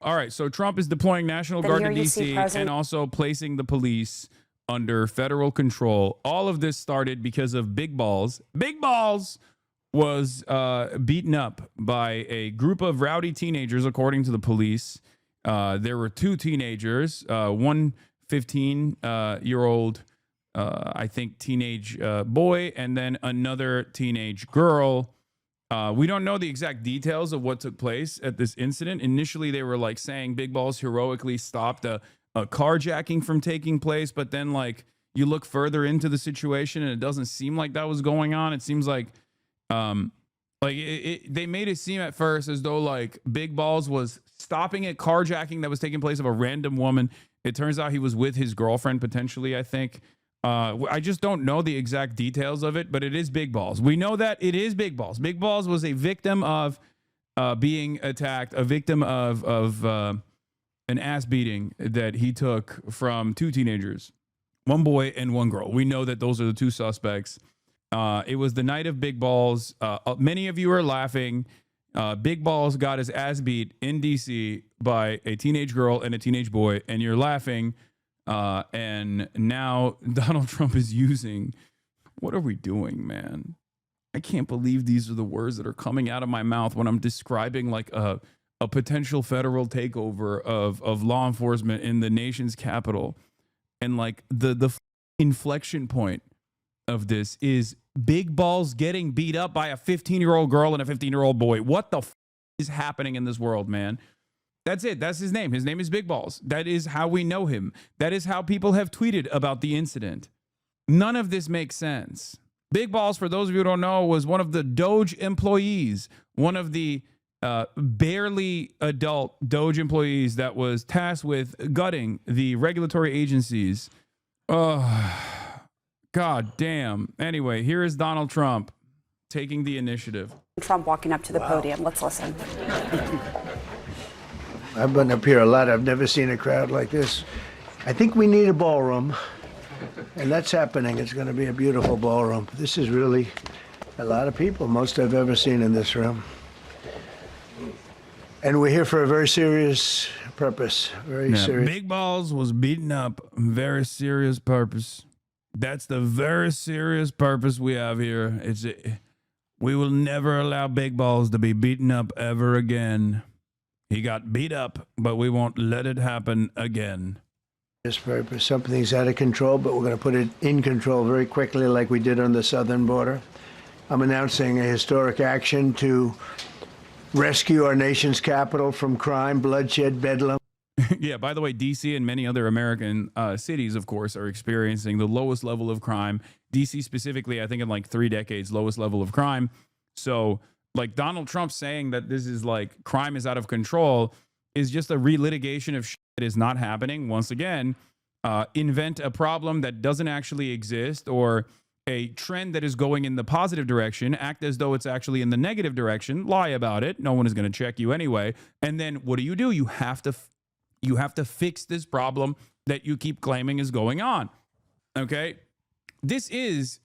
All right, so Trump is deploying National Then Guard here to you see D.C. President- and also placing the police under federal control. All of this started because of Big Balls. Big Balls was beaten up by a group of rowdy teenagers, according to the police. There were two teenagers, one 15-year-old, I think, teenage boy, and then another teenage girl. We don't know the exact details of what took place at this incident. Initially, they were like saying Big Balls heroically stopped a carjacking from taking place, but then like you look further into the situation and it doesn't seem like that was going on. It seems like they made it seem at first as though like Big Balls was stopping a carjacking that was taking place of a random woman. It turns out he was with his girlfriend potentially, I think. I just don't know the exact details of it, but it is Big Balls. We know that it is Big Balls. Big Balls was a victim of being attacked, a victim of an ass beating that he took from two teenagers, one boy and one girl. We know that those are the two suspects. It was the night of Big Balls. Many of you are laughing. Big Balls got his ass beat in DC by a teenage girl and a teenage boy, and you're laughing. And now Donald Trump is using, what are we doing, man? I can't believe these are the words that are coming out of my mouth when I'm describing like a potential federal takeover of law enforcement in the nation's capital. And like the inflection point of this is Big Balls getting beat up by a 15-year-old girl and a 15-year-old boy. What the is happening in this world, man? That's it. That's his name. His name is Big Balls. That is how we know him. That is how people have tweeted about the incident. None of this makes sense. Big Balls, for those of you who don't know, was one of the Doge employees, one of the barely adult Doge employees that was tasked with gutting the regulatory agencies. Oh, God damn. Anyway, here is Donald Trump taking the initiative. Trump walking up to the podium. Let's listen. I've been up here a lot. I've never seen a crowd like this. I think we need a ballroom, and that's happening. It's going to be a beautiful ballroom. This is really a lot of people, most I've ever seen in this room. And we're here for a very serious purpose. Very serious. Big Balls was beaten up. Very serious purpose. That's the very serious purpose we have here. We will never allow Big Balls to be beaten up ever again. He got beat up, but we won't let it happen again. This purpose, something's out of control, but we're going to put it in control very quickly like we did on the southern border. I'm announcing a historic action to rescue our nation's capital from crime, bloodshed, bedlam. Yeah, by the way, D.C. and many other American cities, of course, are experiencing the lowest level of crime. D.C. specifically, I think in like 3 decades, lowest level of crime. So like Donald Trump saying that this is like crime is out of control is just a relitigation of shit that is not happening. Once again, invent a problem that doesn't actually exist or a trend that is going in the positive direction, act as though it's actually in the negative direction, lie about it. No one is going to check you anyway. And then what do? You have to fix this problem that you keep claiming is going on. Okay? This is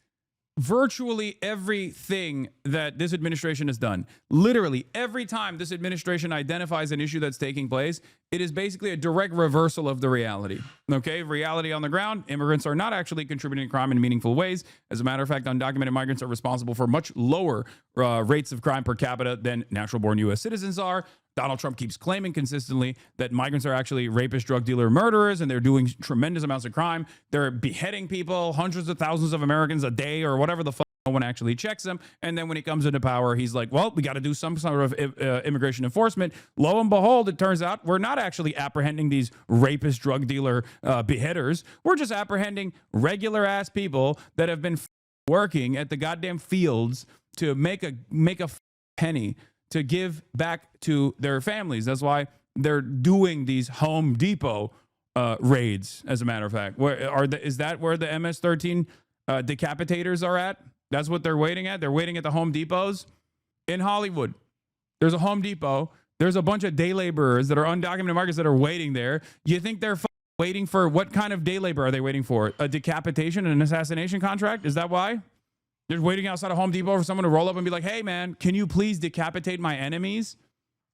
virtually everything that this administration has done. Literally every time this administration identifies an issue that's taking place, it is basically a direct reversal of the reality. Okay, reality on the ground, immigrants are not actually contributing to crime in meaningful ways. As a matter of fact, undocumented migrants are responsible for much lower rates of crime per capita than natural-born U.S. citizens are. Donald Trump keeps claiming consistently that migrants are actually rapists, drug dealer, murderers, and they're doing tremendous amounts of crime. They're beheading people, hundreds of thousands of Americans a day or whatever the fuck. No one actually checks them. And then when he comes into power, he's like, well, we got to do some sort of immigration enforcement. Lo and behold, it turns out we're not actually apprehending these rapist, drug dealer beheaders. We're just apprehending regular ass people that have been working at the goddamn fields to make a penny to give back to their families. That's why they're doing these Home Depot raids, as a matter of fact. Is that where the MS-13 decapitators are at? That's what they're waiting at? They're waiting at the Home Depots in Hollywood. There's a Home Depot. There's a bunch of day laborers that are undocumented migrants that are waiting there. You think they're waiting for what kind of day labor are they waiting for? A decapitation and an assassination contract? Is that why? They're waiting outside of Home Depot for someone to roll up and be like, hey, man, can you please decapitate my enemies?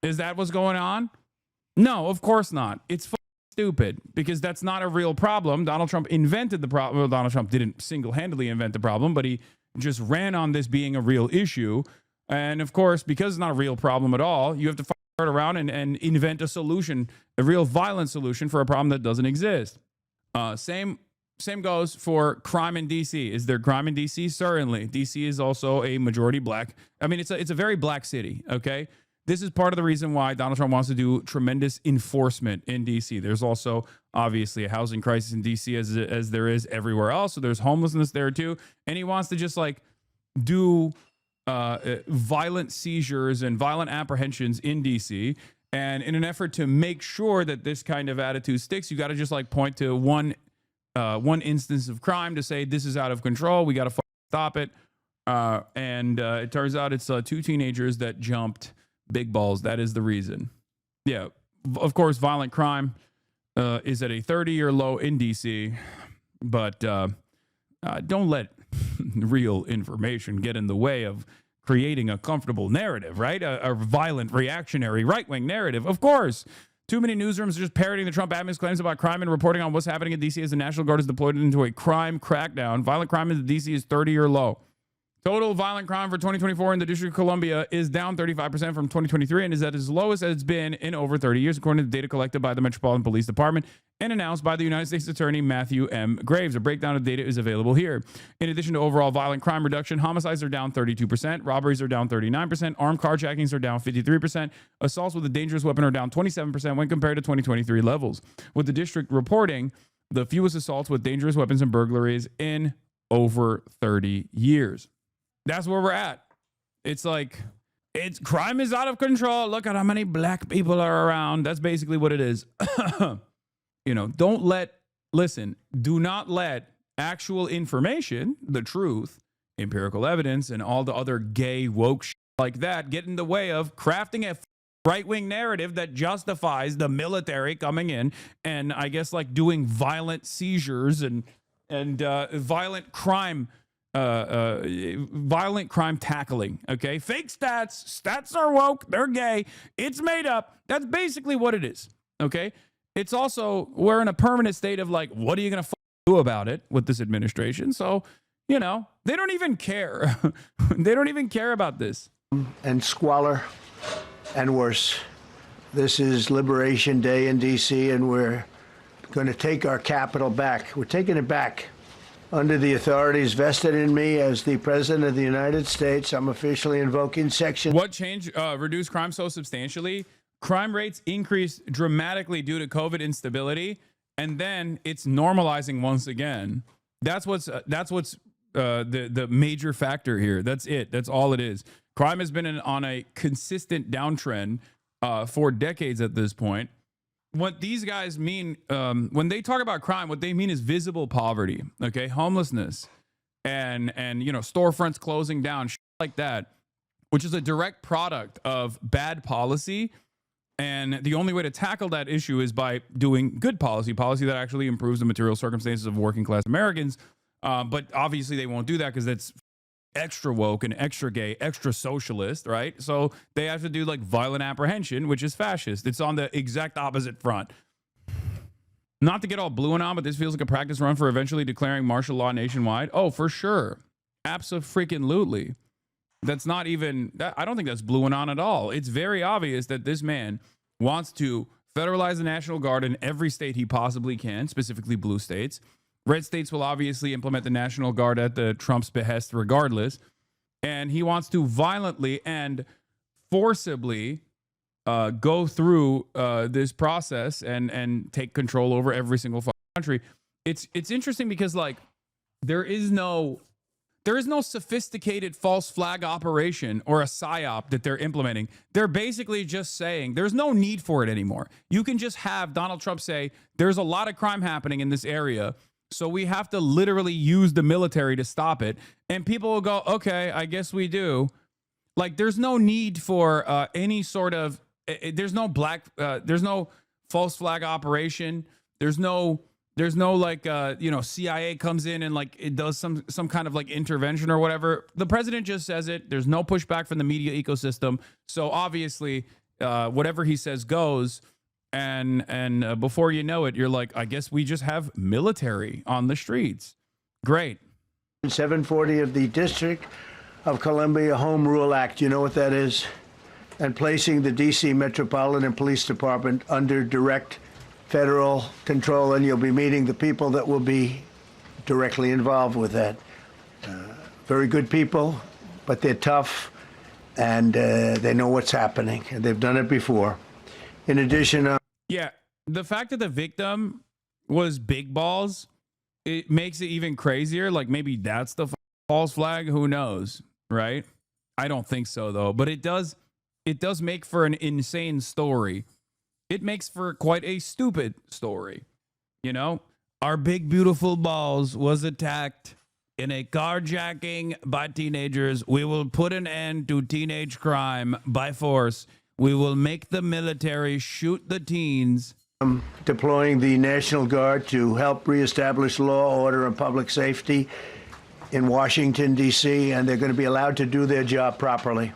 Is that what's going on? No, of course not. It's stupid because that's not a real problem. Donald Trump invented the problem. Well, Donald Trump didn't single-handedly invent the problem, but he just ran on this being a real issue. And of course, because it's not a real problem at all, you have to start around and invent a solution, a real violent solution for a problem that doesn't exist. Same goes for crime in DC. Is there crime in DC? Certainly. DC is also a majority black. I mean, it's a very black city. Okay. This is part of the reason why Donald Trump wants to do tremendous enforcement in DC. There's also obviously a housing crisis in DC as there is everywhere else. So there's homelessness there too. And he wants to just like do violent seizures and violent apprehensions in DC. And in an effort to make sure that this kind of attitude sticks, you got to just like point to one instance of crime to say this is out of control. We got to stop it. And it turns out it's two teenagers that jumped big balls. That is the reason. Yeah, of course, violent crime is at a 30-year low in DC, but don't let real information get in the way of creating a comfortable narrative, right? A violent, reactionary, right-wing narrative. Of course, too many newsrooms are just parroting the Trump admin's claims about crime and reporting on what's happening in DC as the National Guard is deployed into a crime crackdown. Violent crime in DC is 30-year low. Total violent crime for 2024 in the District of Columbia is down 35% from 2023 and is at its lowest as it's been in over 30 years, according to data collected by the Metropolitan Police Department and announced by the United States Attorney Matthew M. Graves. A breakdown of data is available here. In addition to overall violent crime reduction, homicides are down 32%, robberies are down 39%, armed carjackings are down 53%, assaults with a dangerous weapon are down 27% when compared to 2023 levels, with the district reporting the fewest assaults with dangerous weapons and burglaries in over 30 years. That's where we're at. It's like, crime is out of control. Look at how many black people are around. That's basically what it is. You know, do not let actual information, the truth, empirical evidence, and all the other gay woke shit like that get in the way of crafting a right-wing narrative that justifies the military coming in and I guess like doing violent seizures and violent crime tackling. Okay, fake stats are woke, they're gay, it's made up. That's basically what it is. Okay, it's also, we're in a permanent state of like, what are you gonna do about it with this administration? So, you know, they don't even care. They don't even care about this. And squalor and worse. This is Liberation Day in DC, and we're going to take our capital back. We're taking it back. Under the authorities vested in me as the President of the United States, I'm officially invoking Section... What changed reduced crime so substantially? Crime rates increased dramatically due to COVID instability, and then it's normalizing once again. That's what's the major factor here. That's it. That's all it is. Crime has been on a consistent downtrend for decades at this point. What these guys mean when they talk about crime, what they mean is visible poverty, okay, homelessness, and you know, storefronts closing down, shit like that, which is a direct product of bad policy. And the only way to tackle that issue is by doing good policy that actually improves the material circumstances of working class Americans. But obviously they won't do that because that's extra woke and extra gay, extra socialist, right? So they have to do like violent apprehension, which is fascist. It's on the exact opposite front. Not to get all blue and on, but this feels like a practice run for eventually declaring martial law nationwide. Oh, for sure. Abso-freaking-lutely. That's not even, I don't think that's blue and on at all. It's very obvious that this man wants to federalize the National Guard in every state he possibly can, specifically blue states. Red states will obviously implement the National Guard at the Trump's behest regardless. And he wants to violently and forcibly go through this process and take control over every single country. It's interesting because like there is no sophisticated false flag operation or a psyop that they're implementing. They're basically just saying there's no need for it anymore. You can just have Donald Trump say there's a lot of crime happening in this area, so we have to literally use the military to stop it. And people will go, okay, I guess we do. Like there's no need for any sort of, there's no false flag operation. There's no like, CIA comes in and like it does some kind of like intervention or whatever. The president just says it. There's no pushback from the media ecosystem. So obviously whatever he says goes. and before you know it, you're like, I guess we just have military on the streets. Great. 740 of the District of Columbia Home Rule Act. You know what that is? And placing the D.C. Metropolitan Police Department under direct federal control, and you'll be meeting the people that will be directly involved with that. Very good people, but they're tough, and they know what's happening, and they've done it before. In addition, Yeah, the fact that the victim was big balls, it makes it even crazier. Like maybe that's the false flag. Who knows, right? I don't think so though. But it does make for an insane story. It makes for quite a stupid story. You know, our big beautiful balls was attacked in a carjacking by teenagers. We will put an end to teenage crime by force. We will make the military shoot the teens. deploying the National Guard to help reestablish law, order, and public safety in Washington, D.C., and they're going to be allowed to do their job properly.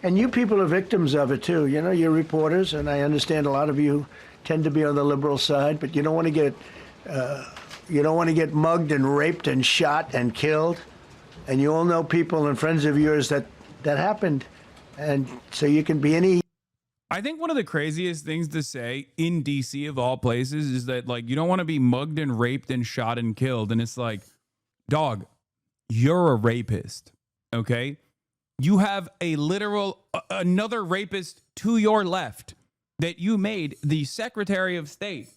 And you people are victims of it, too. You know, you're reporters, and I understand a lot of you tend to be on the liberal side, but you don't want to get mugged and raped and shot and killed. And you all know people and friends of yours that happened. And so you can be any... I think one of the craziest things to say in DC of all places is that, like, you don't want to be mugged and raped and shot and killed. And it's like, dog, you're a rapist, okay? You have a literal, another rapist to your left that you made the Secretary of State.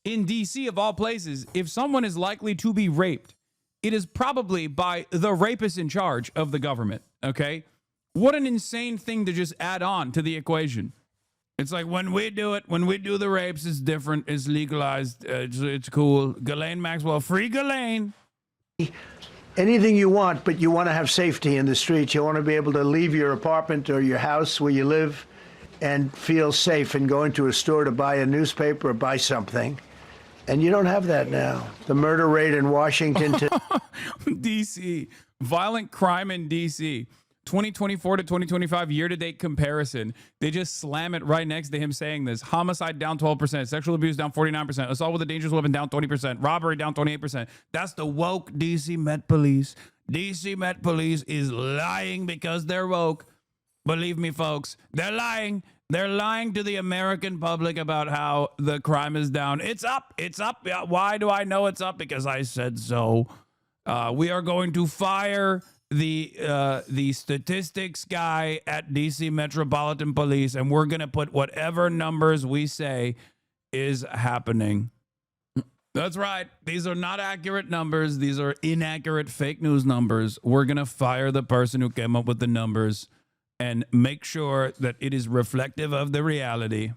In DC of all places, if someone is likely to be raped, it is probably by the rapist in charge of the government, okay? What an insane thing to just add on to the equation. It's like when we do it, when we do the rapes, it's different. It's legalized. It's cool. Ghislaine Maxwell, free Ghislaine. Anything you want, but you want to have safety in the streets. You want to be able to leave your apartment or your house where you live and feel safe and go into a store to buy a newspaper or buy something. And you don't have that now. The murder rate in Washington... DC. Violent crime in DC. 2024 to 2025 year-to-date comparison. They just slam it right next to him saying this. Homicide down 12%. Sexual abuse down 49%. Assault with a dangerous weapon down 20%. Robbery down 28%. That's the woke DC Met Police. DC Met Police is lying because they're woke. Believe me, folks. They're lying. They're lying to the American public about how the crime is down. It's up. It's up. Why do I know it's up? Because I said so. We are going to fire the statistics guy at DC Metropolitan Police, and we're going to put whatever numbers we say is happening. That's right. These are not accurate numbers. These are inaccurate fake news numbers. We're going to fire the person who came up with the numbers and make sure that it is reflective of the reality.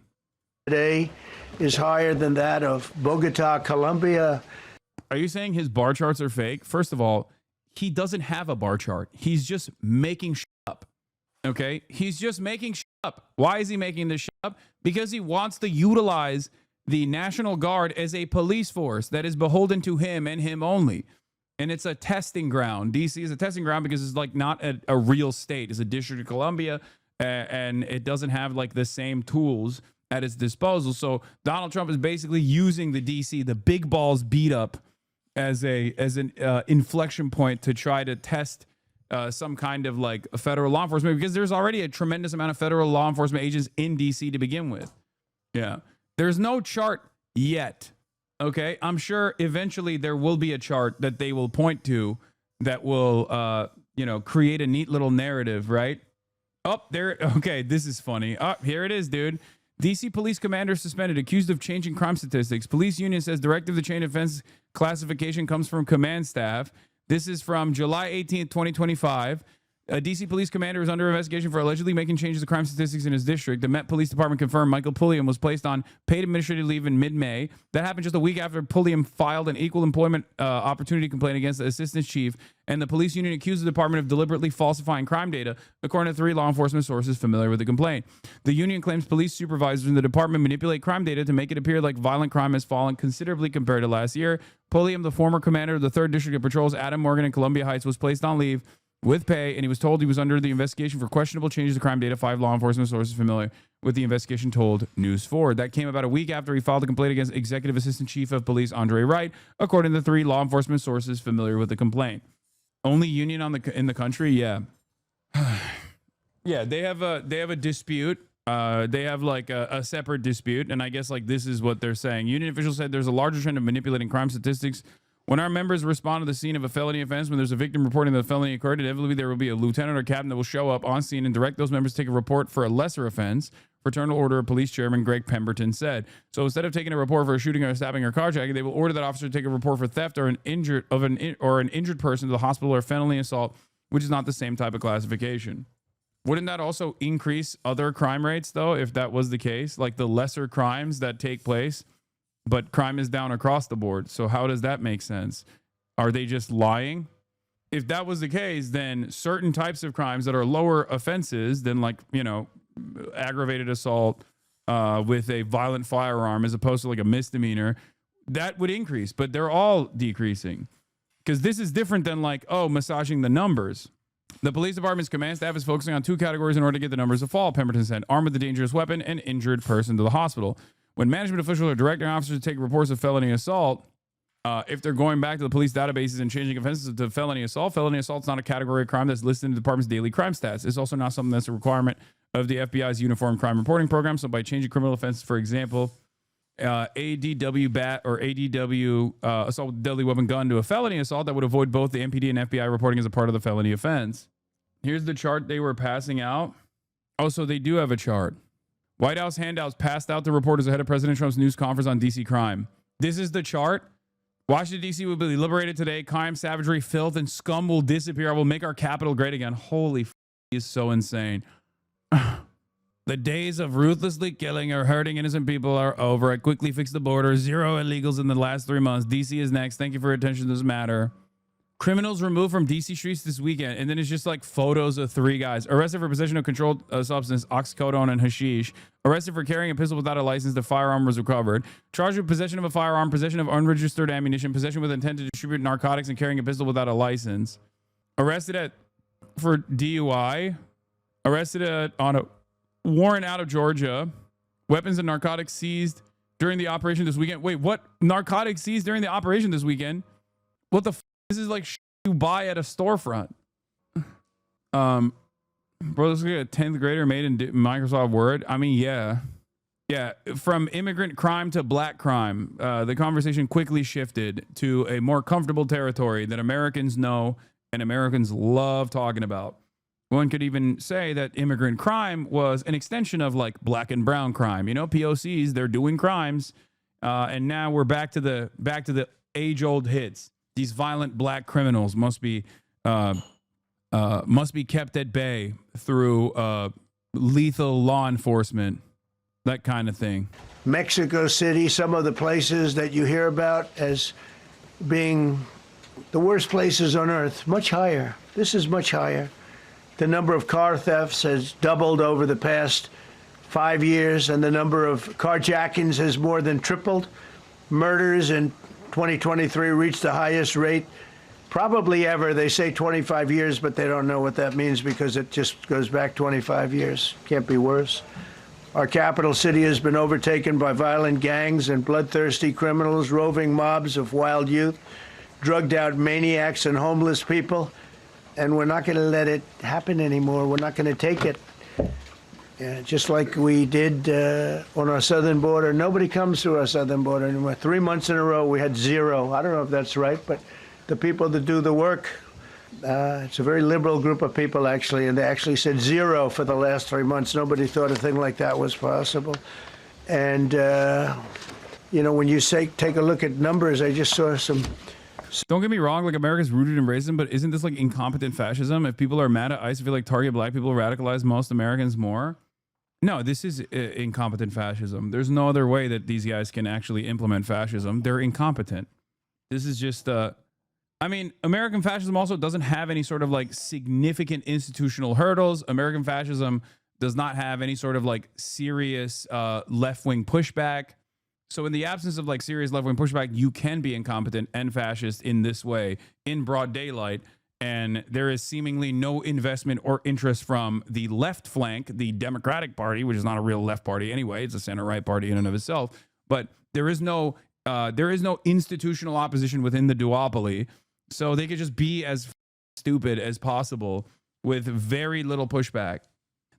Today is higher than that of Bogota, Colombia. Are you saying his bar charts are fake? First of all, he doesn't have a bar chart. He's just making shit up. Okay? He's just making shit up. Why is he making this shit up? Because he wants to utilize the National Guard as a police force that is beholden to him and him only. And it's a testing ground. DC is a testing ground because it's like not a real state. It's a District of Columbia, and it doesn't have like the same tools at its disposal. So Donald Trump is basically using the DC, the big balls beat up, as an inflection point to try to test some kind of like a federal law enforcement, because there's already a tremendous amount of federal law enforcement agents in DC to begin with. Yeah. There's no chart yet. Okay. I'm sure eventually there will be a chart that they will point to that will, create a neat little narrative, right? Oh, there. Okay. This is funny. Oh, here it is, dude. DC police commander suspended, accused of changing crime statistics. Police union says directive to change offense classification comes from command staff. This is from July 18th, 2025. A DC police commander is under investigation for allegedly making changes to crime statistics in his district. The Met Police Department confirmed Michael Pulliam was placed on paid administrative leave in mid-May. That happened just a week after Pulliam filed an equal employment opportunity complaint against the assistant chief, and the police union accused the department of deliberately falsifying crime data, according to 3 law enforcement sources familiar with the complaint. The union claims police supervisors in the department manipulate crime data to make it appear like violent crime has fallen considerably compared to last year. Pulliam, the former commander of the 3rd District of Patrol's Adam Morgan in Columbia Heights, was placed on leave with pay, and he was told he was under the investigation for questionable changes to crime data. 5 law enforcement sources familiar with the investigation, told News 4. That came about a week after he filed a complaint against Executive Assistant Chief of Police Andre Wright, according to 3 law enforcement sources familiar with the complaint. Only union in the country, yeah. Yeah, they have a dispute. They have like a separate dispute, and I guess like this is what they're saying. Union officials said there's a larger trend of manipulating crime statistics. When our members respond to the scene of a felony offense, when there's a victim reporting that a felony occurred, inevitably there will be a lieutenant or captain that will show up on scene and direct those members to take a report for a lesser offense. Fraternal Order of Police Chairman Greg Pemberton said. So instead of taking a report for a shooting or a stabbing or carjacking, they will order that officer to take a report for theft or an injured person to the hospital or felony assault, which is not the same type of classification. Wouldn't that also increase other crime rates, though, if that was the case? Like the lesser crimes that take place, but crime is down across the board. So how does that make sense? Are they just lying? If that was the case, then certain types of crimes that are lower offenses than like, aggravated assault with a violent firearm as opposed to like a misdemeanor, that would increase. But they're all decreasing because this is different than like, massaging the numbers. The police department's command staff is focusing on 2 categories in order to get the numbers to fall, Pemberton said: armed with a dangerous weapon and injured person to the hospital. When management officials are directing officers to take reports of felony assault, if they're going back to the police databases and changing offenses to felony assault's not a category of crime that's listed in the department's daily crime stats. It's also not something that's a requirement of the FBI's Uniform Crime Reporting Program. So by changing criminal offenses, for example, ADW bat or ADW assault with deadly weapon gun to a felony assault, that would avoid both the MPD and FBI reporting as a part of the felony offense. Here's the chart they were passing out. Oh, so they do have a chart. White House handouts passed out to reporters ahead of President Trump's news conference on DC crime. This is the chart. Washington, D.C. will be liberated today. Crime, savagery, filth, and scum will disappear. I will make our capital great again. Holy f***, is so insane. The days of ruthlessly killing or hurting innocent people are over. I quickly fixed the border. 0 illegals in the last 3 months. D.C. is next. Thank you for your attention to this matter. Criminals removed from D.C. streets this weekend. And then it's just like photos of 3 guys. Arrested for possession of controlled substance, oxycodone, and hashish. Arrested for carrying a pistol without a license. The firearm was recovered. Charged with possession of a firearm, possession of unregistered ammunition, possession with intent to distribute narcotics, and carrying a pistol without a license. Arrested for DUI. Arrested on a warrant out of Georgia. Weapons and narcotics seized during the operation this weekend. Wait, what? Narcotics seized during the operation this weekend? What the f***? This is like you buy at a storefront. Bro, this is a 10th grader made in Microsoft Word. I mean, yeah. Yeah, from immigrant crime to black crime, the conversation quickly shifted to a more comfortable territory that Americans know and Americans love talking about. One could even say that immigrant crime was an extension of like black and brown crime. POCs, they're doing crimes. And now we're back to the age-old hits. These violent black criminals must be kept at bay through lethal law enforcement, that kind of thing. Mexico City, some of the places that you hear about as being the worst places on earth, much higher. This is much higher. The number of car thefts has doubled over the past 5 years, and the number of carjackings has more than tripled. Murders in 2023 reached the highest rate probably ever. They say 25 years, but they don't know what that means because it just goes back 25 years. Can't be worse. Our capital city has been overtaken by violent gangs and bloodthirsty criminals, roving mobs of wild youth, drugged out maniacs and homeless people. And we're not going to let it happen anymore. We're not going to take it. Just like we did on our southern border. Nobody comes through our southern border anymore. 3 months in a row, we had 0. I don't know if that's right, but the people that do the work, it's a very liberal group of people, actually, and they actually said 0 for the last 3 months. Nobody thought a thing like that was possible. And, when you take a look at numbers, I just saw some... Don't get me wrong, like America's rooted in racism, but isn't this like incompetent fascism? If people are mad at ICE, I feel like target black people radicalize most Americans more. No, this is incompetent fascism. There's no other way that these guys can actually implement fascism. They're incompetent. This is just, American fascism also doesn't have any sort of like significant institutional hurdles. American fascism does not have any sort of like serious left-wing pushback. So in the absence of like serious left-wing pushback, you can be incompetent and fascist in this way in broad daylight. And there is seemingly no investment or interest from the left flank, the Democratic Party, which is not a real left party anyway. It's a center-right party in and of itself. But there is no institutional opposition within the duopoly. So they could just be as stupid as possible with very little pushback.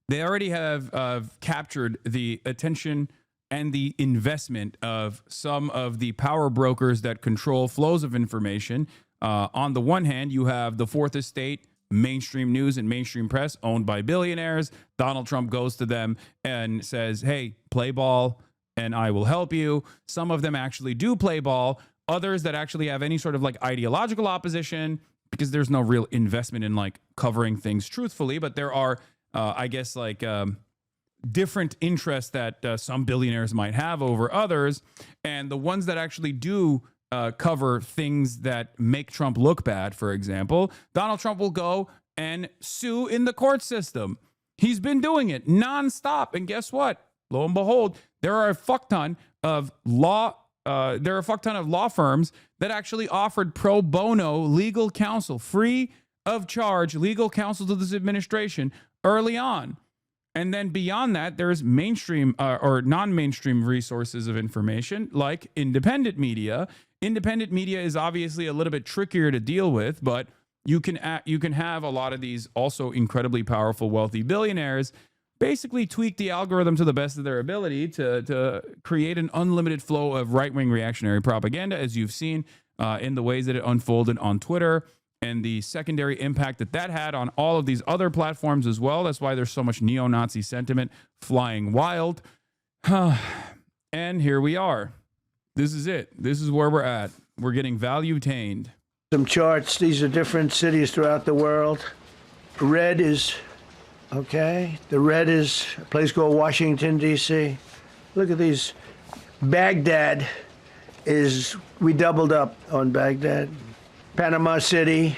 They already have captured the attention and the investment of some of the power brokers that control flows of information. On the one hand, you have the Fourth Estate, mainstream news and mainstream press owned by billionaires. Donald Trump goes to them and says, hey, play ball and I will help you. Some of them actually do play ball. Others that actually have any sort of like ideological opposition, because there's no real investment in like covering things truthfully. But there are, I guess, like different interests that some billionaires might have over others. And the ones that actually do cover things that make Trump look bad, for example, Donald Trump will go and sue in the court system. He's been doing it nonstop. And guess what? Lo and behold, there are a fuck ton of law firms that actually offered pro bono legal counsel, free of charge legal counsel to this administration early on. And then beyond that, there's mainstream or non-mainstream resources of information like independent media. Independent media is obviously a little bit trickier to deal with, but you can have a lot of these also incredibly powerful, wealthy billionaires basically tweak the algorithm to the best of their ability to create an unlimited flow of right-wing reactionary propaganda, as you've seen in the ways that it unfolded on Twitter and the secondary impact that had on all of these other platforms as well. That's why there's so much neo-Nazi sentiment flying wild. And here we are. This is it. This is where we're at. We're getting value-tained. Some charts. These are different cities throughout the world. Red is, okay, the red is a place called Washington, D.C. Look at these. Baghdad we doubled up on Baghdad. Panama City,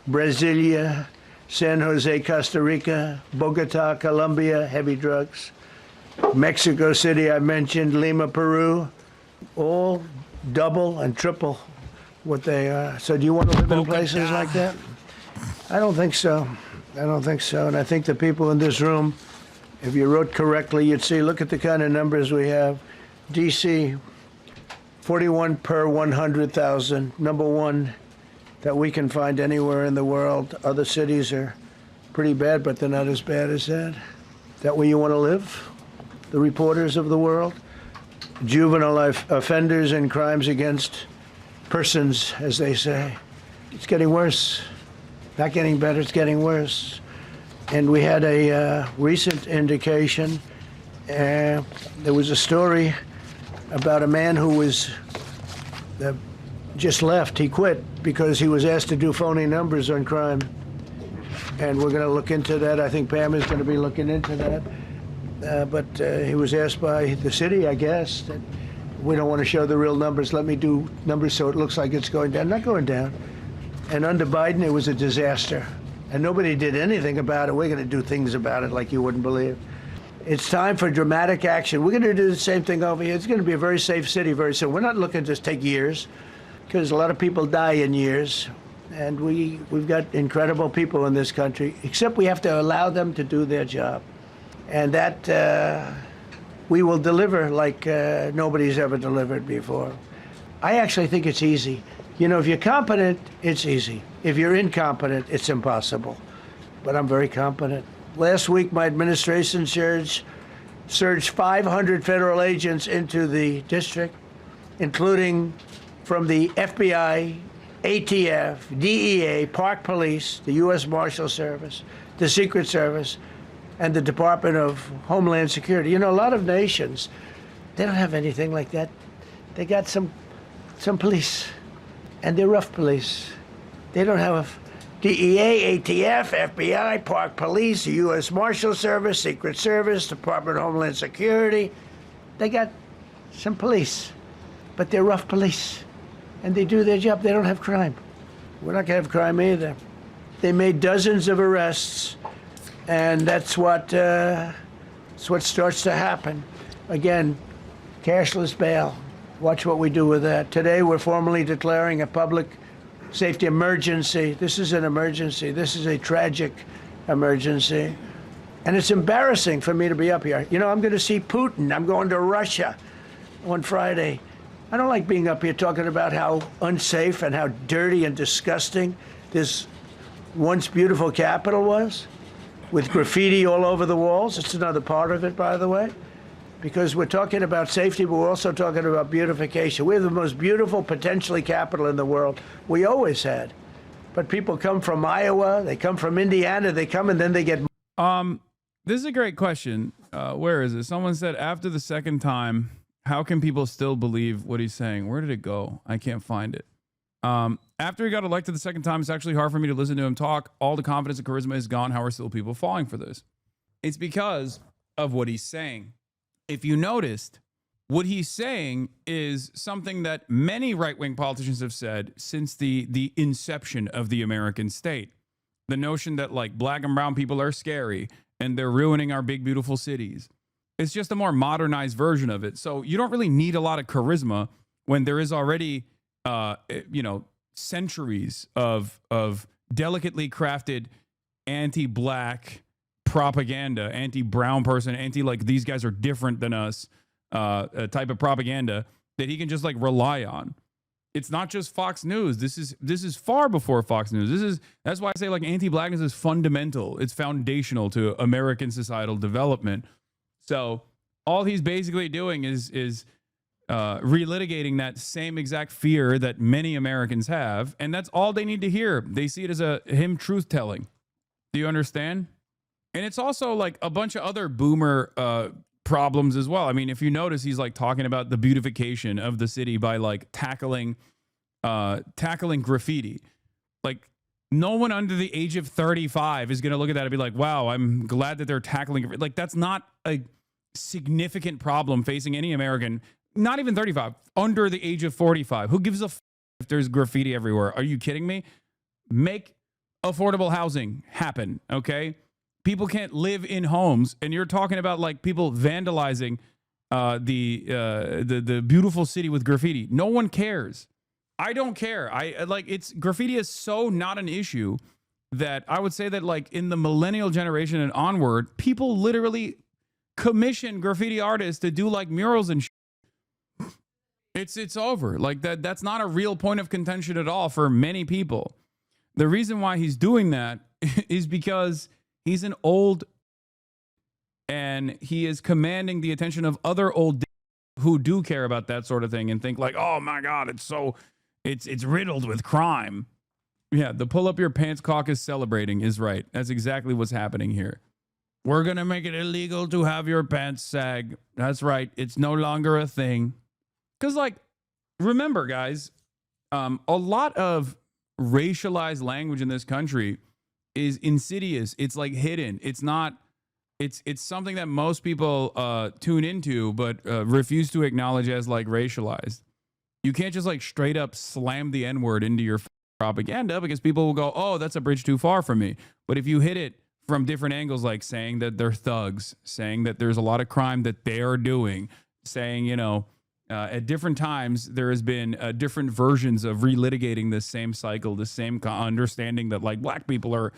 Brasilia, San Jose, Costa Rica, Bogota, Colombia, heavy drugs. Mexico City, I mentioned, Lima, Peru, all double and triple what they are. So do you want to live in places like that? I don't think so. I don't think so. And I think the people in this room, if you wrote correctly, you'd see, look at the kind of numbers we have. D.C., 41 per 100,000, number one that we can find anywhere in the world. Other cities are pretty bad, but they're not as bad as that. Is that where you want to live? The reporters of the world? Juvenile offenders and crimes against persons, as they say. It's getting worse. Not getting better, it's getting worse. And we had a recent indication. There was a story about a man who was just left. He quit because he was asked to do phony numbers on crime. And we're going to look into that. I think Pam is going to be looking into that. But he was asked by the city, I guess, that we don't want to show the real numbers. Let me do numbers so it looks like it's going down. Not going down. And under Biden, it was a disaster. And nobody did anything about it. We're going to do things about it like you wouldn't believe. It's time for dramatic action. We're going to do the same thing over here. It's going to be a very safe city very soon. We're not looking to just take years, because a lot of people die in years. And we've got incredible people in this country, except we have to allow them to do their job. And that we will deliver like nobody's ever delivered before. I actually think it's easy. You know, if you're competent, it's easy. If you're incompetent, it's impossible. But I'm very competent. Last week, my administration surged 500 federal agents into the district, including from the FBI, ATF, DEA, Park Police, the U.S. Marshal Service, the Secret Service, and the Department of Homeland Security. You know, a lot of nations, they don't have anything like that. They got some police, and they're rough police. They don't have DEA, ATF, FBI, Park Police, the U.S. Marshal Service, Secret Service, Department of Homeland Security. They got some police, but they're rough police, and they do their job. They don't have crime. We're not going to have crime either. They made dozens of arrests, and that's what starts to happen. Again, cashless bail. Watch what we do with that. Today, we're formally declaring a public safety emergency. This is an emergency. This is a tragic emergency. And it's embarrassing for me to be up here. You know, I'm going to see Putin. I'm going to Russia on Friday. I don't like being up here talking about how unsafe and how dirty and disgusting this once beautiful capital was, with graffiti all over the walls. It's another part of it, by the way, because we're talking about safety, but we're also talking about beautification. We have the most beautiful, potentially, capital in the world. We always had. But people come from Iowa, they come from Indiana, they come and then they get... This is a great question. Where is it? Someone said, after the second time, how can people still believe what he's saying? Where did it go? I can't find it. After he got elected the second time, it's actually hard for me to listen to him talk. All the confidence and charisma is gone. How are still people falling for this? It's because of what he's saying. If you noticed, what he's saying is something that many right-wing politicians have said since the inception of the American state. The notion that, like, black and brown people are scary and they're ruining our big, beautiful cities. It's just a more modernized version of it. So you don't really need a lot of charisma when there is already, centuries of delicately crafted anti-black propaganda, anti-brown person, like these guys are different than us, a type of propaganda that he can just like rely on. It's not just Fox News. This is far before Fox News. That's why I say like anti-blackness is fundamental. It's foundational to American societal development. So all he's basically doing is relitigating that same exact fear that many Americans have, and that's all they need to hear. They see it as him truth telling. Do you understand? And it's also like a bunch of other boomer problems as well. I mean, if you notice, he's like talking about the beautification of the city by like tackling graffiti. Like, no one under the age of 35 is going to look at that and be like, wow, I'm glad that they're tackling it. Like, that's not a significant problem facing any American, not even 35, under the age of 45. Who gives a f if there's graffiti everywhere? Are you kidding me? Make affordable housing happen, okay? People can't live in homes, and you're talking about like people vandalizing the beautiful city with graffiti. No one cares. I don't care. Graffiti is so not an issue that I would say that like in the millennial generation and onward, people literally commission graffiti artists to do like murals and shit. It's over. Like that's not a real point of contention at all for many people. The reason why he's doing that is because he's an old, and he is commanding the attention of other old who do care about that sort of thing and think like, oh my God, it's riddled with crime. Yeah, the pull up your pants caucus celebrating is right. That's exactly what's happening here. We're going to make it illegal to have your pants sag. That's right. It's no longer a thing. Because like, remember guys, a lot of racialized language in this country is insidious. It's like hidden. It's not, it's something that most people tune into, but refuse to acknowledge as like racialized. You can't just like straight up slam the N-word into your propaganda because people will go, oh, that's a bridge too far for me. But if you hit it from different angles, like saying that they're thugs, saying that there's a lot of crime that they are doing, saying, you know, at different times, there has been different versions of relitigating this same cycle, the same understanding that like black people are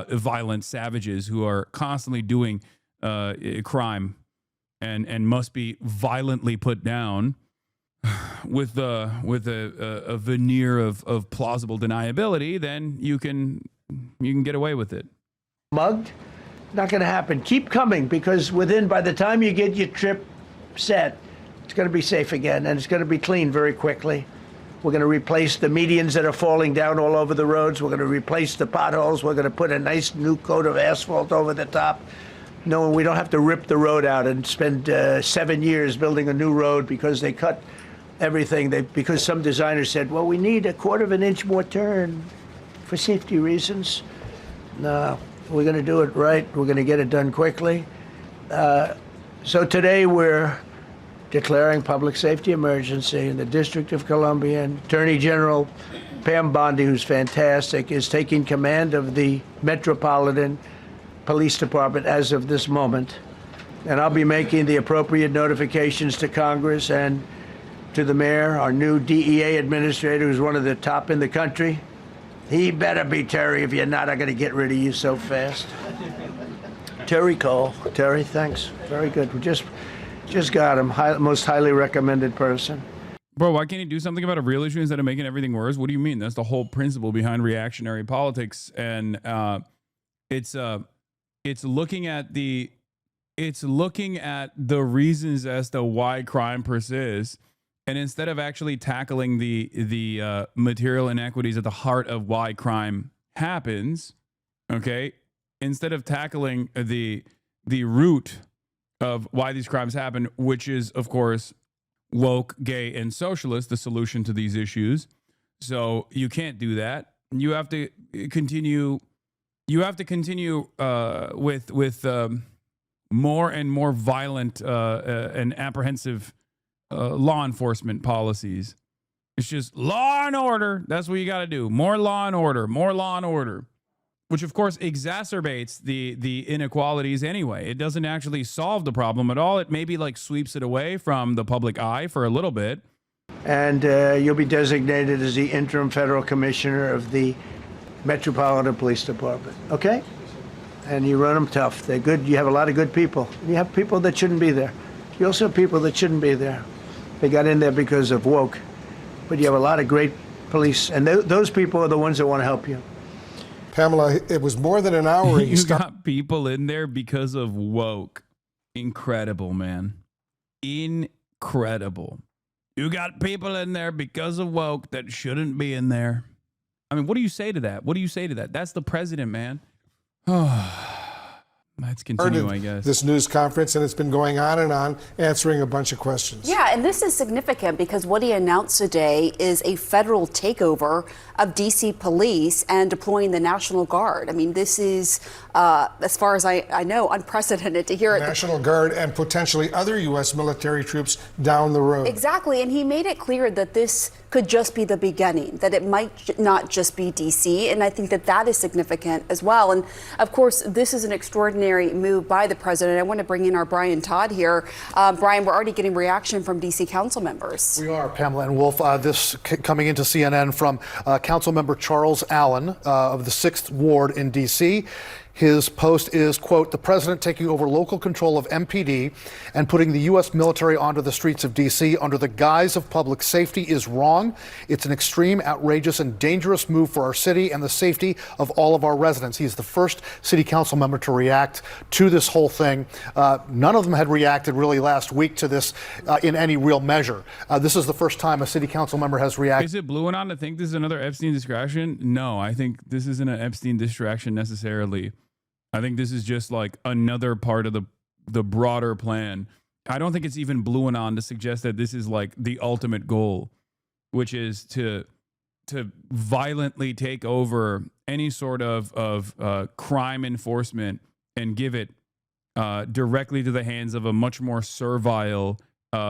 violent savages who are constantly doing crime and must be violently put down with a veneer of plausible deniability. Then you can get away with it. Mugged? Not going to happen. Keep coming, because by the time you get your trip set, it's going to be safe again, and it's going to be clean very quickly. We're going to replace the medians that are falling down all over the roads. We're going to replace the potholes. We're going to put a nice new coat of asphalt over the top. No, we don't have to rip the road out and spend 7 years building a new road because they cut everything. Because some designers said, well, we need a 1/4 of an inch more turn for safety reasons. No, we're going to do it right. We're going to get it done quickly. So today we're declaring public safety emergency in the District of Columbia, and Attorney General Pam Bondi, who's fantastic, is taking command of the Metropolitan Police Department as of this moment. And I'll be making the appropriate notifications to Congress and to the mayor, our new DEA administrator, who's one of the top in the country. He better be, Terry. If you're not, I'm going to get rid of you so fast. Terry Cole. Terry, thanks. Very good. We just got him. Most highly recommended person. Bro, why can't he do something about a real issue instead of making everything worse? What do you mean? That's the whole principle behind reactionary politics, and it's looking at the reasons as to why crime persists, and instead of actually tackling the material inequities at the heart of why crime happens, okay, instead of tackling the root of why these crimes happen, which is, of course, woke, gay, and socialist, the solution to these issues. So you can't do that. You have to continue. You have to continue with more and more violent and apprehensive law enforcement policies. It's just law and order. That's what you got to do. More law and order. More law and order. Which, of course, exacerbates the inequalities anyway. It doesn't actually solve the problem at all. It maybe like sweeps it away from the public eye for a little bit. And you'll be designated as the interim federal commissioner of the Metropolitan Police Department. Okay? And you run them tough. They're good. You have a lot of good people. You have people that shouldn't be there. You also have people that shouldn't be there. They got in there because of woke. But you have a lot of great police. And those people are the ones that want to help you. Pamela, it was more than an hour. You got people in there because of woke. Incredible, man. Incredible. You got people in there because of woke that shouldn't be in there. I mean, what do you say to that? What do you say to that? That's the president, man. Let's continue, I guess. This news conference, and it's been going on, answering a bunch of questions. Yeah, and this is significant because what he announced today is a federal takeover of D.C. police and deploying the National Guard. I mean, this is, as far as I know, unprecedented to hear it. National Guard and potentially other U.S. military troops down the road. Exactly, and he made it clear that this could just be the beginning, that it might not just be D.C., and I think that that is significant as well. And, of course, this is an extraordinary move by the president. I want to bring in our Brian Todd here. Brian, we're already getting reaction from D.C. council members. We are, Pamela and Wolf. This coming into CNN from Council Member Charles Allen of the 6th Ward in D.C. His post is, quote, "The president taking over local control of MPD and putting the U.S. military onto the streets of D.C. under the guise of public safety is wrong. It's an extreme, outrageous, and dangerous move for our city and the safety of all of our residents." He's the first city council member to react to this whole thing. None of them had reacted really last week to this in any real measure. This is the first time a city council member has reacted. Is it blue and on to think this is another Epstein distraction? No, I think this isn't an Epstein distraction necessarily. I think this is just like another part of the broader plan. I don't think it's even blue and on to suggest that this is like the ultimate goal, which is to violently take over any sort of crime enforcement and give it directly to the hands of a much more servile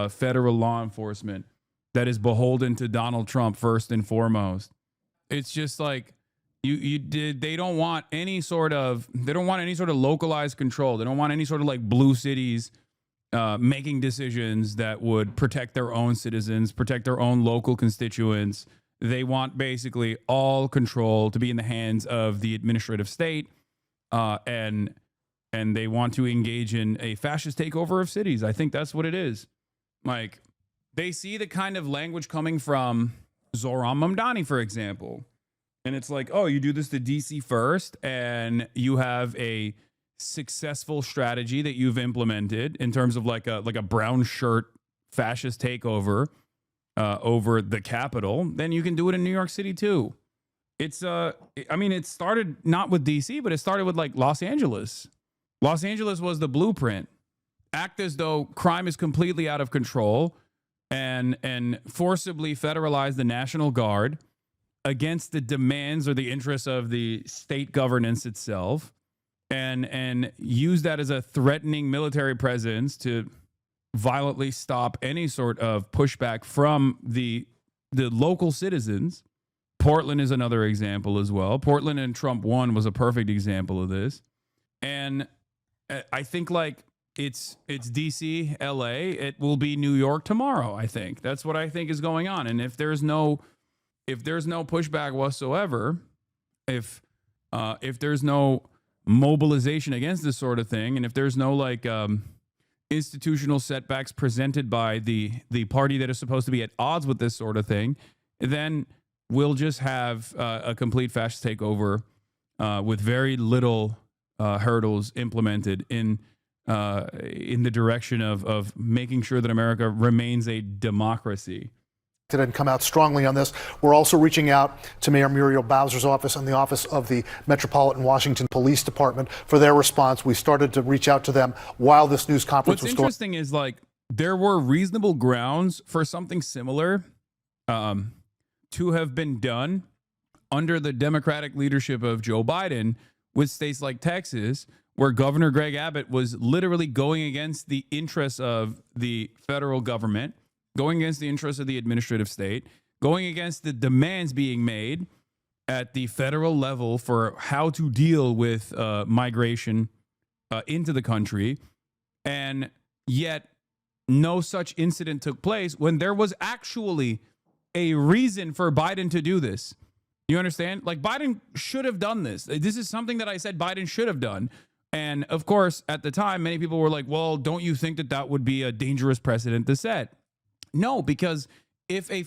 federal law enforcement that is beholden to Donald Trump first and foremost. It's just like they don't want any sort of localized control. They don't want any sort of like blue cities making decisions that would protect their own citizens, protect their own local constituents. They want basically all control to be in the hands of the administrative state, and they want to engage in a fascist takeover of cities. I think that's what it is. Like, they see the kind of language coming from Zohran Mamdani, for example. And it's like, oh, you do this to DC first, and you have a successful strategy that you've implemented in terms of like a brown shirt fascist takeover over the Capitol. Then you can do it in New York City too. It's I mean, it started not with DC, but it started with like Los Angeles. Los Angeles was the blueprint. Act as though crime is completely out of control, and forcibly federalize the National Guard against the demands or the interests of the state governance itself, and use that as a threatening military presence to violently stop any sort of pushback from the local citizens. Portland is another example as well. Portland and Trump 1 was a perfect example of this. And I think like it's DC, LA, it will be New York tomorrow, I think. That's what I think is going on. And if there's no pushback whatsoever, if there's no mobilization against this sort of thing, and if there's no like institutional setbacks presented by the party that is supposed to be at odds with this sort of thing, then we'll just have a complete fascist takeover with very little hurdles implemented in the direction of making sure that America remains a democracy. And come out strongly on this. We're also reaching out to Mayor Muriel Bowser's office and the office of the Metropolitan Washington Police Department for their response. We started to reach out to them while this news conference was going. What's interesting is like there were reasonable grounds for something similar to have been done under the Democratic leadership of Joe Biden with states like Texas, where Governor Greg Abbott was literally going against the interests of the federal government, going against the interests of the administrative state, going against the demands being made at the federal level for how to deal with migration into the country. And yet no such incident took place when there was actually a reason for Biden to do this. You understand? Like, Biden should have done this. This is something that I said Biden should have done. And of course, at the time, many people were like, well, don't you think that that would be a dangerous precedent to set? No, because if a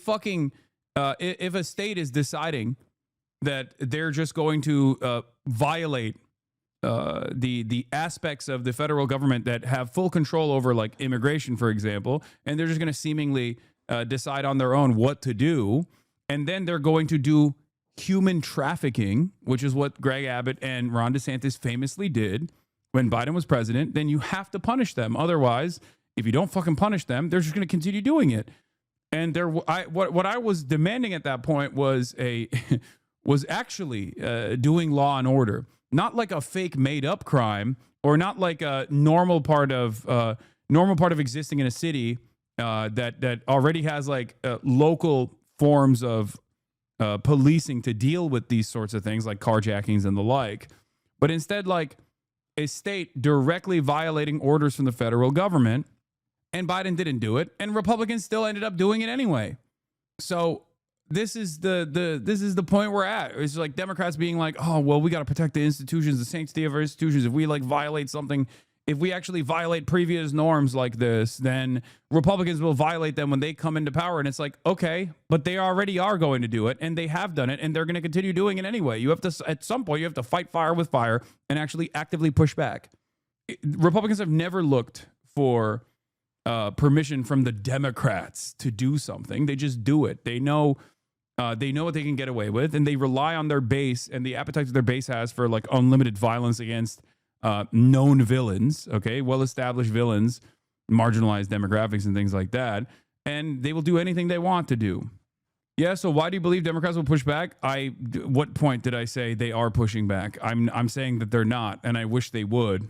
if a state is deciding that they're just going to violate the aspects of the federal government that have full control over, like, immigration, for example, and they're just going to seemingly decide on their own what to do, and then they're going to do human trafficking, which is what Greg Abbott and Ron DeSantis famously did when Biden was president, then you have to punish them. Otherwise, if you don't fucking punish them, they're just going to continue doing it. And what I was demanding at that point was actually doing law and order, not like a fake made up crime, or not like a normal part of existing in a city that already has like local forms of policing to deal with these sorts of things like carjackings and the like, but instead like a state directly violating orders from the federal government. And Biden didn't do it, and Republicans still ended up doing it anyway. So this is the point we're at. It's like Democrats being like, oh, well, we got to protect the institutions, the sanctity of our institutions. If we like violate something, if we actually violate previous norms like this, then Republicans will violate them when they come into power. And it's like, okay, but they already are going to do it, and they have done it, and they're going to continue doing it anyway. You have to, at some point, you have to fight fire with fire and actually actively push back. Republicans have never looked for permission from the Democrats to do something. They just do it. They know what they can get away with, and they rely on their base and the appetite that their base has for like unlimited violence against known villains, okay, well-established villains, marginalized demographics and things like that, and they will do anything they want to do. Yeah, so why do you believe Democrats will push back? What point did I say they are pushing back? I'm saying that they're not, and I wish they would.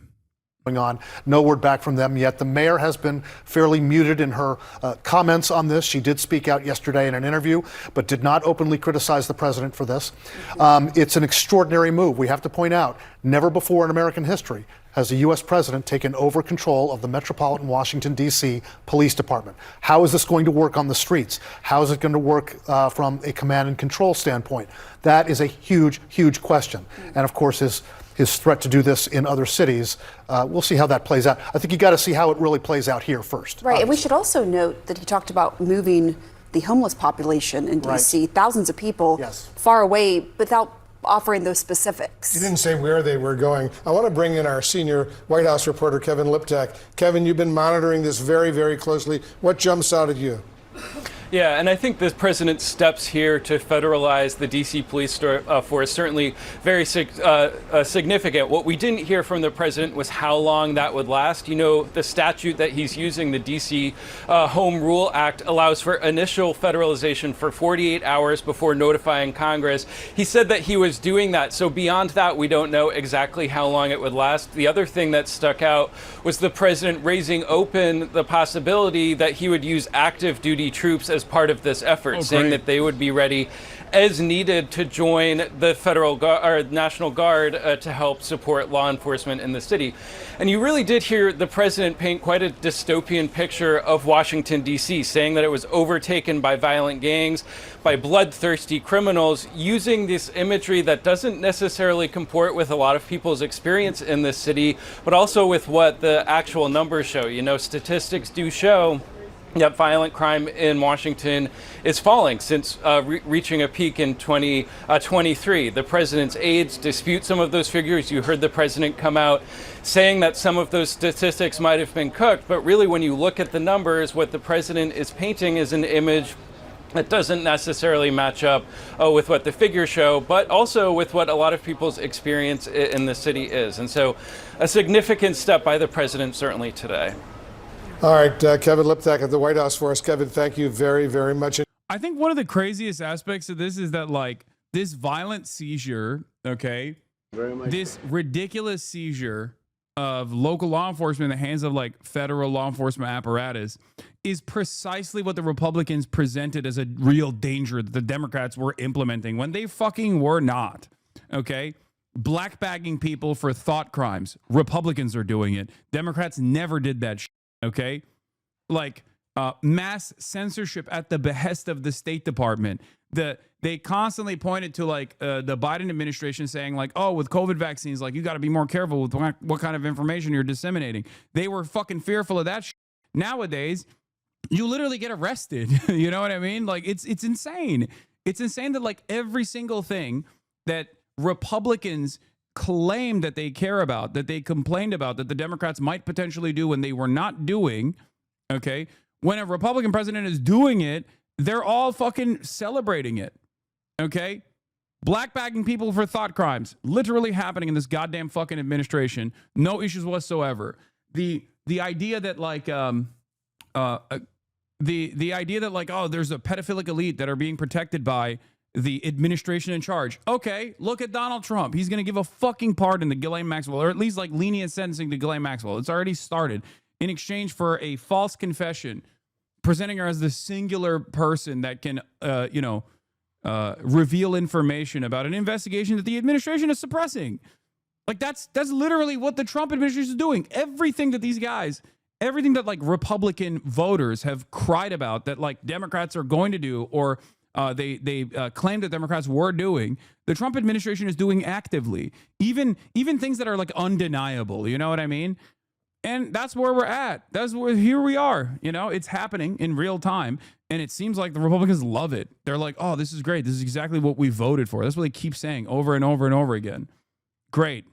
Going on. No word back from them yet. The mayor has been fairly muted in her comments on this. She did speak out yesterday in an interview, but did not openly criticize the president for this. It's an extraordinary move. We have to point out, never before in American history has a U.S. president taken over control of the Metropolitan Washington, D.C. Police Department. How is this going to work on the streets? How is it going to work from a command and control standpoint? That is a huge, huge question. And of course, his threat to do this in other cities. We'll see how that plays out. I think you got to see how it really plays out here first. Right, and we should also note that he talked about moving the homeless population in D.C., right. Thousands of people far away without offering those specifics. He didn't say where they were going. I want to bring in our senior White House reporter, Kevin Liptak. Kevin, you've been monitoring this very, very closely. What jumps out at you? Yeah, and I think the president's steps here to federalize the D.C. police force certainly very significant. What we didn't hear from the president was how long that would last. You know, the statute that he's using, the D.C. Home Rule Act, allows for initial federalization for 48 hours before notifying Congress. He said that he was doing that. So beyond that, we don't know exactly how long it would last. The other thing that stuck out was the president raising open the possibility that he would use active duty troops as as part of this effort, saying great. that they would be ready as needed to join the federal or National Guard to help support law enforcement in the city. And you really did hear the president paint quite a dystopian picture of Washington, D.C., saying that it was overtaken by violent gangs, by bloodthirsty criminals, using this imagery that doesn't necessarily comport with a lot of people's experience in this city, but also with what the actual numbers show. You know, statistics do show that violent crime in Washington is falling since reaching a peak in 2023. The president's aides dispute some of those figures. You heard the president come out saying that some of those statistics might have been cooked, but really when you look at the numbers, what the president is painting is an image that doesn't necessarily match up with what the figures show, but also with what a lot of people's experience in the city is. And so a significant step by the president certainly today. All right, Kevin Liptak at the White House for us. Kevin, thank you very, very much. I think one of the craziest aspects of this is that, like, this violent seizure, okay, this ridiculous seizure of local law enforcement in the hands of, like, federal law enforcement apparatus is precisely what the Republicans presented as a real danger that the Democrats were implementing when they fucking were not, okay? Black bagging people for thought crimes. Republicans are doing it. Democrats never did that shit. Okay, like mass censorship at the behest of the State Department. They constantly pointed to, like, the Biden administration saying, like, oh, with COVID vaccines, like, you got to be more careful with what kind of information you're disseminating. They were fucking fearful of that shit. Nowadays, you literally get arrested. You know what I mean? Like, it's insane. It's insane that, like, every single thing that Republicans claim that they care about, that they complained about, that the Democrats might potentially do when they were not doing, okay, when a Republican president is doing it, they're all fucking celebrating it, okay? Black bagging people for thought crimes, literally happening in this goddamn fucking administration. No issues whatsoever. The idea that, like, the idea that, like, oh, there's a pedophilic elite that are being protected by the administration in charge. Okay, look at Donald Trump. He's going to give a fucking pardon to Ghislaine Maxwell, or at least, like, lenient sentencing to Ghislaine Maxwell. It's already started in exchange for a false confession, presenting her as the singular person that can, reveal information about an investigation that the administration is suppressing. Like, that's literally what the Trump administration is doing. Everything that these guys, everything that, like, Republican voters have cried about that, like, Democrats are going to do, or they claim that Democrats were doing, the Trump administration is doing actively, even things that are, like, undeniable. You know what I mean? And that's where we're at. Here we are. You know, it's happening in real time, and it seems like the Republicans love it. They're like, oh, this is great. This is exactly what we voted for. That's what they keep saying over and over and over again. Great.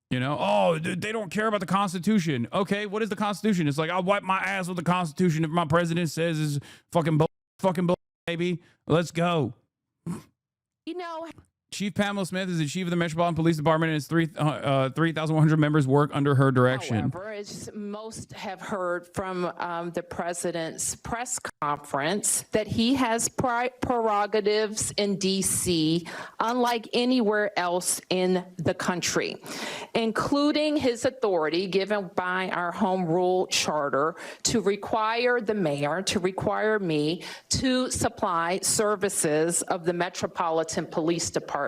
You know, oh, they don't care about the Constitution. Okay, what is the Constitution? It's like, I'll wipe my ass with the Constitution if my president says is fucking bull, baby. Let's go. You know, Chief Pamela Smith is the chief of the Metropolitan Police Department, and its 3,100 members work under her direction. however, as most have heard from the president's press conference, that he has prerogatives in D.C. unlike anywhere else in the country, including his authority given by our home rule charter to require the mayor, to require me to supply services of the Metropolitan Police Department.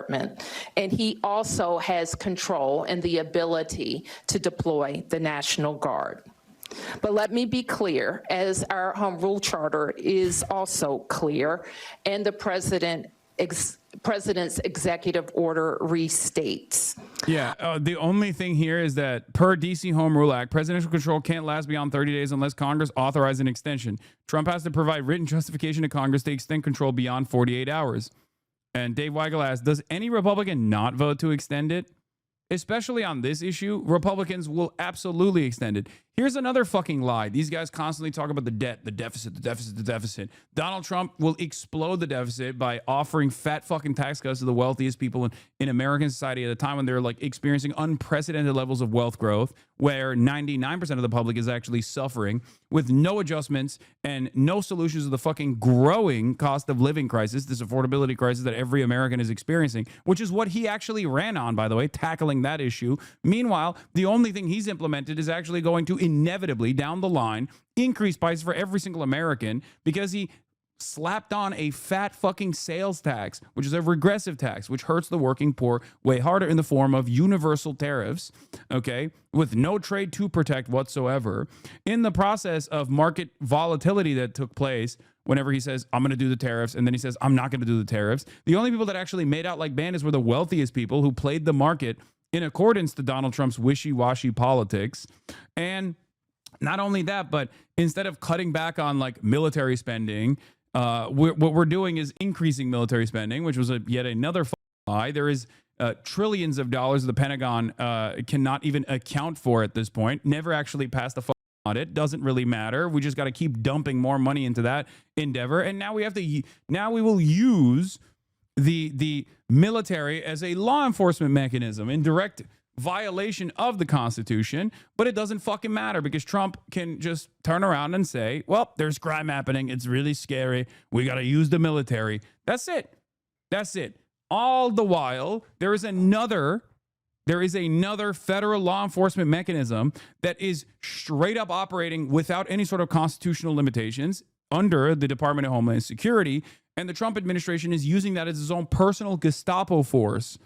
And he also has control and the ability to deploy the National Guard. But let me be clear, as our home rule charter is also clear, and the president's executive order restates. Yeah, the only thing here is that per DC Home Rule Act, presidential control can't last beyond 30 days unless Congress authorizes an extension. Trump has to provide written justification to Congress to extend control beyond 48 hours. And Dave Weigel asks, does any Republican not vote to extend it? Especially on this issue, Republicans will absolutely extend it. Here's another fucking lie. These guys constantly talk about the debt, the deficit, the deficit, the deficit. Donald Trump will explode the deficit by offering fat fucking tax cuts to the wealthiest people in American society at a time when they're, like, experiencing unprecedented levels of wealth growth, where 99% of the public is actually suffering with no adjustments and no solutions to the fucking growing cost of living crisis, this affordability crisis that every American is experiencing, which is what he actually ran on, by the way, tackling that issue. Meanwhile, the only thing he's implemented is actually going to inevitably, down the line, increase prices for every single American, because he slapped on a fat fucking sales tax, which is a regressive tax, which hurts the working poor way harder in the form of universal tariffs, okay, with no trade to protect whatsoever. In the process of market volatility that took place, whenever he says, I'm going to do the tariffs, and then he says, I'm not going to do the tariffs, the only people that actually made out like bandits were the wealthiest people who played the market in accordance to Donald Trump's wishy-washy politics. And not only that, but instead of cutting back on like military spending, what we're doing is increasing military spending, which was yet another lie. There is trillions of dollars the Pentagon cannot even account for at this point. Never actually passed the audit. Doesn't really matter. We just got to keep dumping more money into that endeavor. And now we have to. Now we will use the military as a law enforcement mechanism in direct violation of the Constitution, but it doesn't fucking matter because Trump can just turn around and say, well, there's crime happening. It's really scary. We got to use the military. That's it. That's it. All the while, there is another federal law enforcement mechanism that is straight up operating without any sort of constitutional limitations under the Department of Homeland Security. And the Trump administration is using that as its own personal Gestapo force.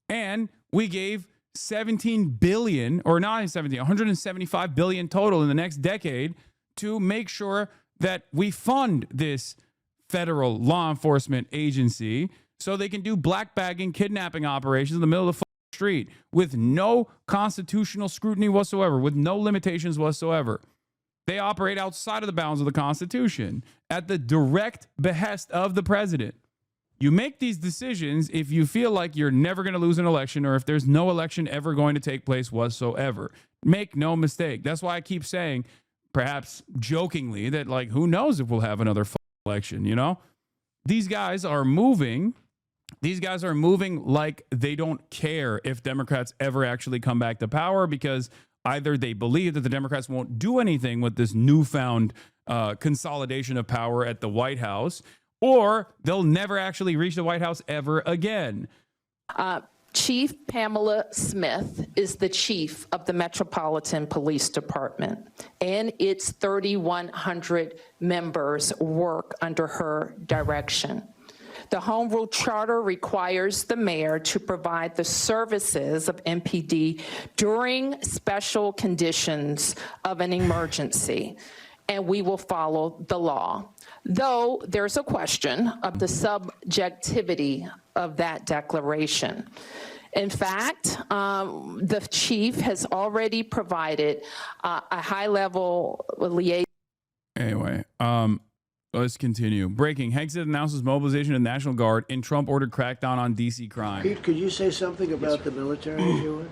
And we gave 17 billion, or not 17, 175 billion total in the next decade to make sure that we fund this federal law enforcement agency so they can do black bagging, kidnapping operations in the middle of the street with no constitutional scrutiny whatsoever, with no limitations whatsoever. They operate outside of the bounds of the Constitution at the direct behest of the president. You make these decisions if you feel like you're never going to lose an election or if there's no election ever going to take place whatsoever. Make no mistake. That's why I keep saying, perhaps jokingly, that like, who knows if we'll have another election, you know? These guys are moving. These guys are moving like they don't care if Democrats ever actually come back to power because either they believe that the Democrats won't do anything with this newfound consolidation of power at the White House, or they'll never actually reach the White House ever again. Chief Pamela Smith is the chief of the Metropolitan Police Department, and its 3,100 members work under her direction. The Home Rule Charter requires the mayor to provide the services of MPD during special conditions of an emergency, and we will follow the law. Though there's a question of the subjectivity of that declaration. In fact, the chief has already provided a high-level liaison. Anyway, let's continue. Breaking. Hexit announces mobilization of the National Guard in Trump-ordered crackdown on D.C. crime. Pete, could you say something about the military, if you would?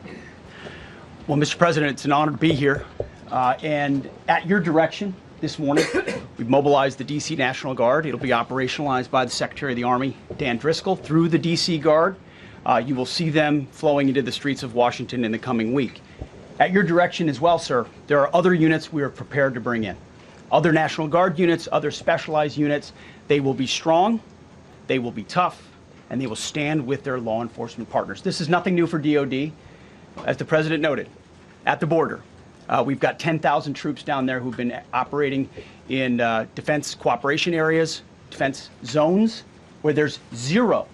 Well, Mr. President, it's an honor to be here. And at your direction this morning, we've mobilized the D.C. National Guard. It'll be operationalized by the Secretary of the Army, Dan Driscoll, through the D.C. Guard. You will see them flowing into the streets of Washington in the coming week. At your direction as well, sir, there are other units we are prepared to bring in. Other National Guard units, other specialized units. They will be strong, they will be tough, and they will stand with their law enforcement partners. This is nothing new for DOD. As the President noted, at the border, we've got 10,000 troops down there who've been operating in defense cooperation areas, defense zones, where there's zero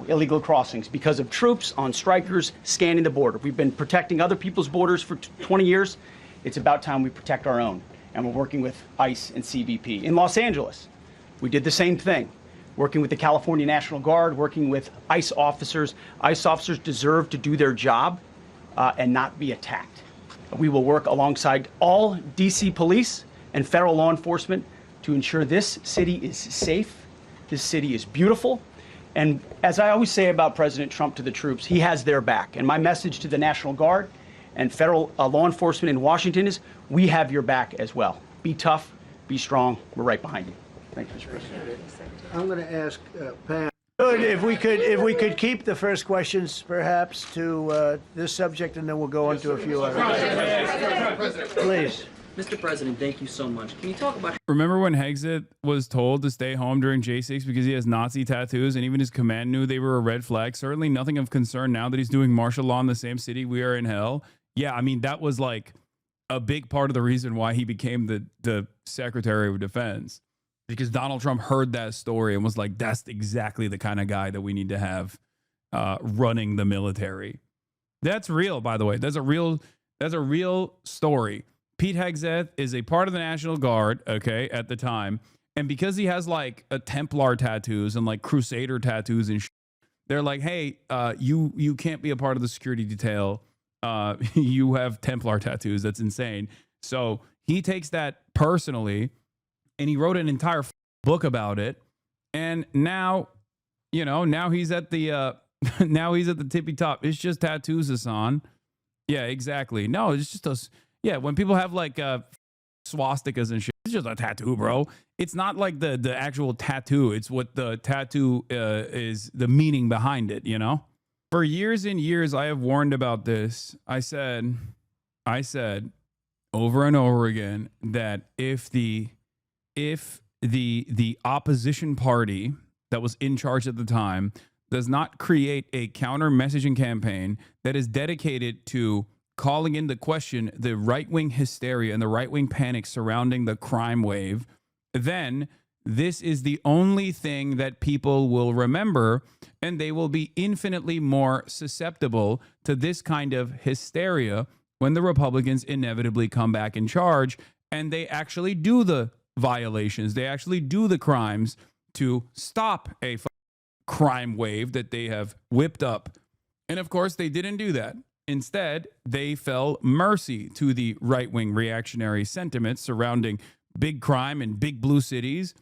illegal crossings because of troops on strikers scanning the border. We've been protecting other people's borders for 20 years. It's about time we protect our own. And we're working with ICE and CBP. In Los Angeles, we did the same thing, working with the California National Guard, working with ICE officers. ICE officers deserve to do their job and not be attacked. We will work alongside all DC police and federal law enforcement to ensure this city is safe, this city is beautiful. And as I always say about President Trump to the troops, he has their back. And my message to the National Guard and federal law enforcement in Washington is, we have your back as well. Be tough, be strong, we're right behind you. Thank you, Mr. President. I'm going to ask Pam. Good, if we could keep the first questions perhaps to this subject, and then we'll go on to a few others. Please. Mr. President, thank you so much. Can you talk about... Remember when Hexit was told to stay home during J6 because he has Nazi tattoos and even his command knew they were a red flag? Certainly nothing of concern now that he's doing martial law in the same city we are in hell. Yeah, I mean, that was like a big part of the reason why he became the Secretary of Defense. because Donald Trump heard that story and was like, that's exactly the kind of guy that we need to have running the military. That's real, by the way. That's a real story. Pete Hegseth is a part of the National Guard, okay, at the time. And because he has like a Templar tattoos and like Crusader tattoos and they're like, hey, you can't be a part of the security detail. You have Templar tattoos. That's insane. So he takes that personally and he wrote an entire book about it. And now, now he's at the now he's at the tippy top. It's just tattoos, Hasan. Yeah, exactly. No, it's just us. Yeah, when people have like swastikas and shit, it's just a tattoo, bro. It's not like the actual tattoo. It's what the tattoo is, the meaning behind it, For years and years, I have warned about this. I said over and over again that if the opposition party that was in charge at the time does not create a counter messaging campaign that is dedicated to calling into question the right-wing hysteria and the right-wing panic surrounding the crime wave, then this is the only thing that people will remember, and they will be infinitely more susceptible to this kind of hysteria when the Republicans inevitably come back in charge and they actually do the violations, they actually do the crimes to stop a crime wave that they have whipped up. And of course, they didn't do that. Instead, they fell mercy to the right-wing reactionary sentiments surrounding big crime in big blue cities.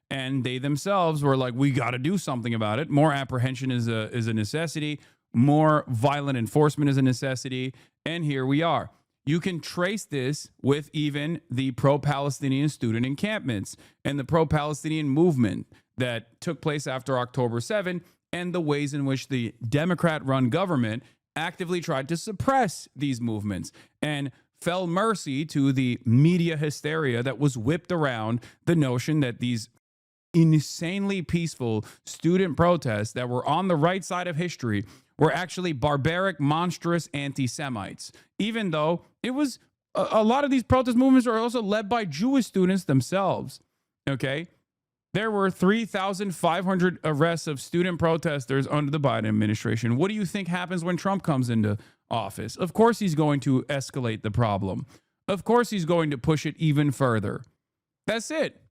And they themselves were like, we got to do something about it. More apprehension is a necessity. More violent enforcement is a necessity. And here we are. You can trace this with even the pro-Palestinian student encampments and the pro-Palestinian movement that took place after October 7 and the ways in which the Democrat-run government actively tried to suppress these movements and fell mercy to the media hysteria that was whipped around the notion that these insanely peaceful student protests that were on the right side of history were actually barbaric, monstrous anti-Semites, even though it was a lot of these protest movements are also led by Jewish students themselves. Okay. There were 3,500 arrests of student protesters under the Biden administration. What do you think happens when Trump comes into office? Of course, he's going to escalate the problem. Of course, he's going to push it even further. That's it.